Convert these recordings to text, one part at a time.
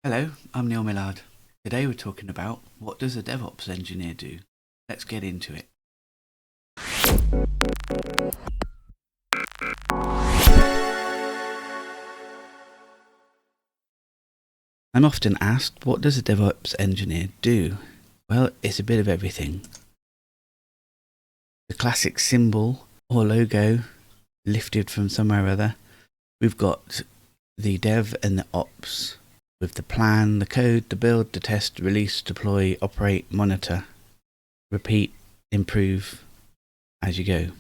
Hello, I'm Neil Millard. Today we're talking about what does a DevOps engineer do? Let's get into it. I'm often asked, what does a DevOps engineer do? Well, it's a bit of everything. The classic symbol or logo lifted from somewhere or other. We've got the dev and the ops with the plan, the code, the build, the test, release, deploy, operate, monitor, repeat, improve as you go.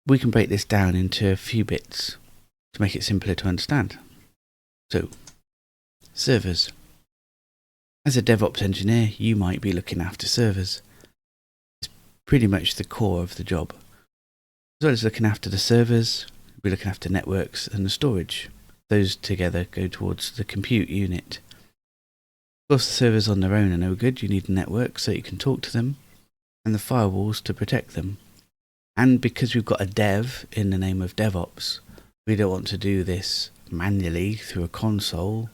We can break this down into a few bits to make it simpler to understand. So, servers. As a DevOps engineer, you might be looking after servers. It's pretty much the core of the job. As well as looking after the servers, you'll be looking after networks and the storage. Those together go towards the compute unit. Of course, the servers on their own are no good. You need a network so you can talk to them, and the firewalls to protect them. And because we've got a dev in the name of DevOps, we don't want to do this manually through a console.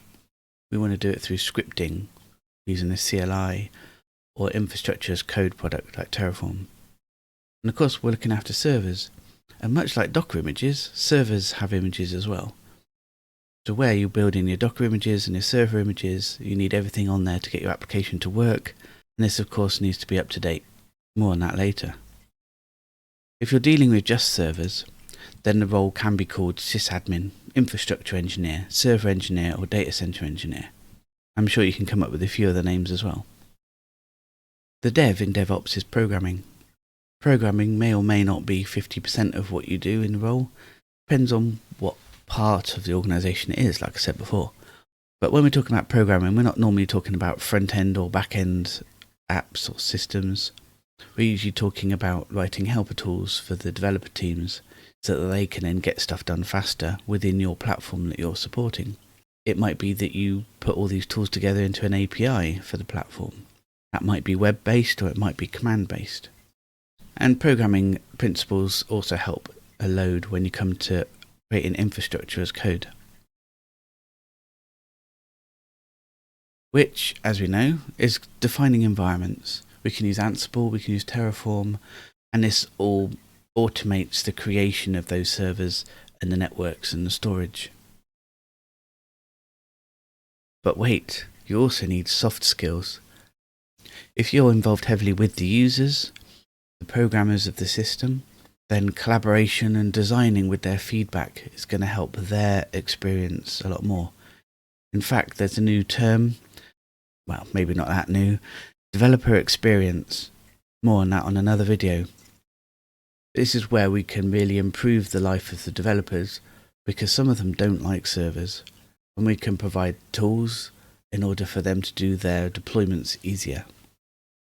We want to do it through scripting using a CLI or infrastructure as code product like Terraform. And of course, we're looking after servers. And much like Docker images, servers have images as well. So where you're building your Docker images and your server images, you need everything on there to get your application to work. And this, of course, needs to be up to date. More on that later. If you're dealing with just servers, then the role can be called sysadmin, infrastructure engineer, server engineer, or data center engineer. I'm sure you can come up with a few other names as well. The dev in DevOps is programming. Programming may or may not be 50% of what you do in the role. Depends on what part of the organization it is, like I said before. But when we're talking about programming, we're not normally talking about front-end or back-end apps or systems. We're usually talking about writing helper tools for the developer teams so that they can then get stuff done faster within your platform that you're supporting. It might be that you put all these tools together into an API for the platform. That might be web-based or it might be command-based. And programming principles also help a load when you come to creating infrastructure as code. Which, as we know, is defining environments. We can use Ansible, we can use Terraform, and this all automates the creation of those servers and the networks and the storage. But wait, you also need soft skills. If you're involved heavily with the users, the programmers of the system, then collaboration and designing with their feedback is going to help their experience a lot more. In fact, there's a new term, well, maybe not that new, developer experience. More on that on another video. This is where we can really improve the life of the developers because some of them don't like servers, and we can provide tools in order for them to do their deployments easier.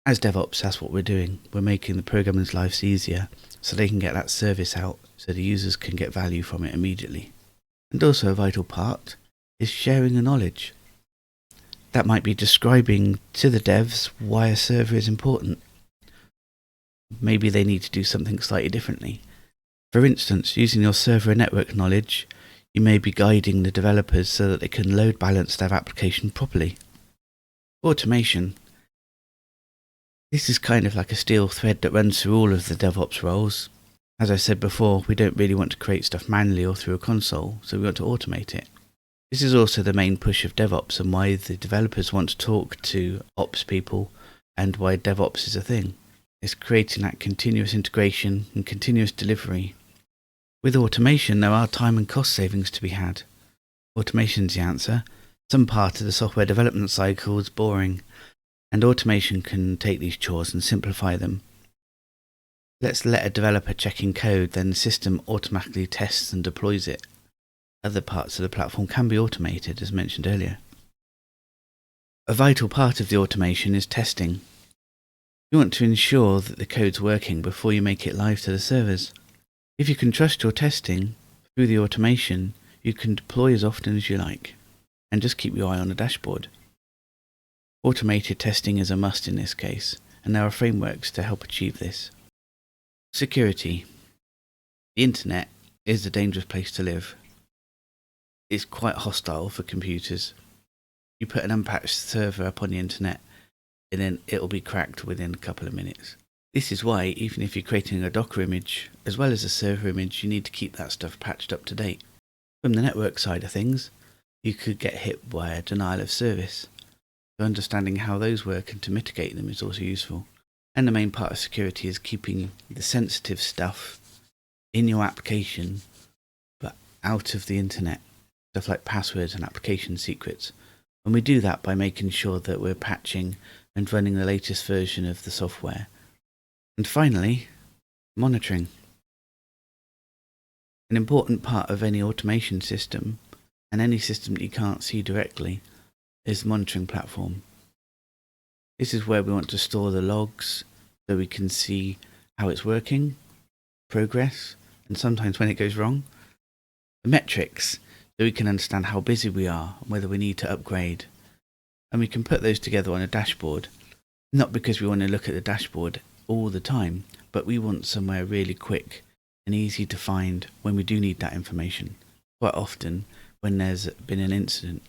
As DevOps, that's what we're doing. We're making the programmers' lives easier so they can get that service out so the users can get value from it immediately. And also a vital part is sharing the knowledge. That might be describing to the devs why a server is important. Maybe they need to do something slightly differently. For instance, using your server and network knowledge, you may be guiding the developers so that they can load balance their application properly. Automation. This is kind of like a steel thread that runs through all of the DevOps roles. As I said before, we don't really want to create stuff manually or through a console, so we want to automate it. This is also the main push of DevOps and why the developers want to talk to ops people and why DevOps is a thing. It's creating that continuous integration and continuous delivery. With automation, there are time and cost savings to be had. Automation's the answer. Some part of the software development cycle is boring, and automation can take these chores and simplify them. Let's let a developer check in code, then the system automatically tests and deploys it. Other parts of the platform can be automated, as mentioned earlier. A vital part of the automation is testing. You want to ensure that the code's working before you make it live to the servers. If you can trust your testing through the automation, you can deploy as often as you like, and just keep your eye on the dashboard. Automated testing is a must in this case, and there are frameworks to help achieve this. Security. The internet is a dangerous place to live. It's quite hostile for computers. You put an unpatched server up on the internet, and then it'll be cracked within a couple of minutes. This is why, even if you're creating a Docker image as well as a server image, you need to keep that stuff patched up to date. From the network side of things, you could get hit by a denial of service. So understanding how those work and to mitigate them is also useful. And the main part of security is keeping the sensitive stuff in your application, but out of the internet. Stuff like passwords and application secrets. And we do that by making sure that we're patching and running the latest version of the software. And finally, monitoring. An important part of any automation system, and any system that you can't see directly, is the monitoring platform. This is where we want to store the logs so we can see how it's working, progress, and sometimes when it goes wrong. The metrics, so we can understand how busy we are and whether we need to upgrade. And we can put those together on a dashboard, not because we want to look at the dashboard all the time, but we want somewhere really quick and easy to find when we do need that information, quite often when there's been an incident.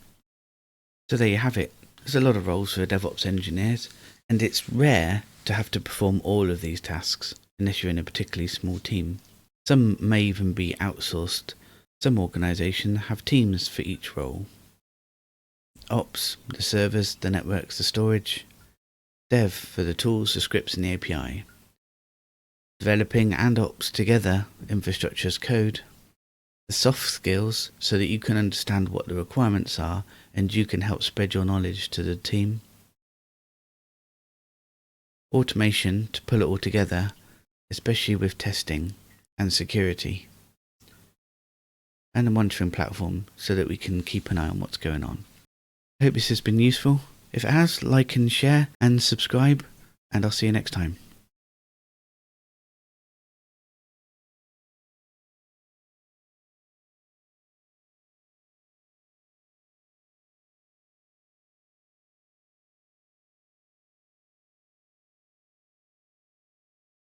So there you have it. There's a lot of roles for DevOps engineers, and it's rare to have to perform all of these tasks unless you're in a particularly small team. Some may even be outsourced. Some organisations have teams for each role. Ops, the servers, the networks, the storage. Dev for the tools, the scripts and the API. Developing and ops together, infrastructure as code. The soft skills so that you can understand what the requirements are and you can help spread your knowledge to the team. Automation to pull it all together, especially with testing and security. And a monitoring platform so that we can keep an eye on what's going on. I hope this has been useful. If it has, like and share and subscribe, and I'll see you next time.